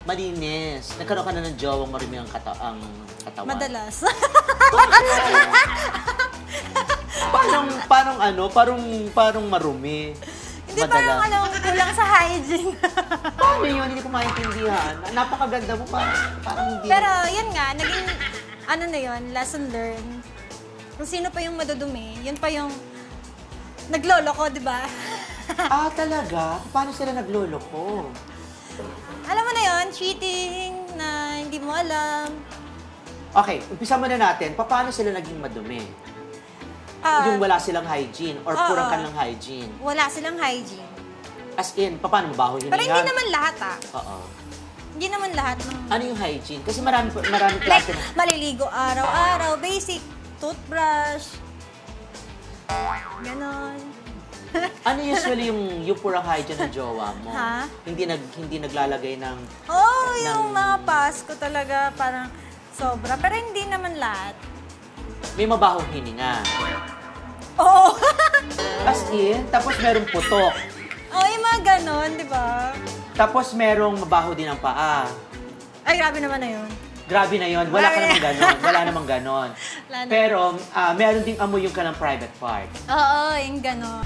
Malinis. Nagkaroon ka na ng jowang marumi ang katawan. Madalas. Parang marumi. Hindi, parang kulang sa hygiene. Paano yun? Hindi ko maintindihan. Napakaganda mo, parang hindi. Pero yun nga, naging, na yun, lesson learned. Kung sino pa yung madudumi, yun pa yung nagloloko, di ba? Talaga? Paano sila nagloloko? Alam mo na yun, cheating na hindi mo alam. Okay, umpisa muna natin. Paano sila naging madumi? Yung wala silang hygiene or kurang ka ng hygiene? Wala silang hygiene. As in, paano mabaho hiningan? Pero hindi naman lahat Oo. Hindi naman lahat. Ano yung hygiene? Kasi marami klase like, maliligo araw-araw, basic, toothbrush, ganon. Ano usually yung purang hygiene ng jowa mo? Ha? Hindi naglalagay ng... yung mga Pasko talaga parang sobra. Pero hindi naman lahat. May mabahong hininga. Oo. As in, tapos merong putok. Yung mga ganon, di ba? Tapos merong mabaho din ang paa. Ay, grabe naman na yun. Grabe na yun. Wala ka namang ganon. Wala namang ganon. Pero, meron ding amoy yung ka ng private part. Oo, yung ganon.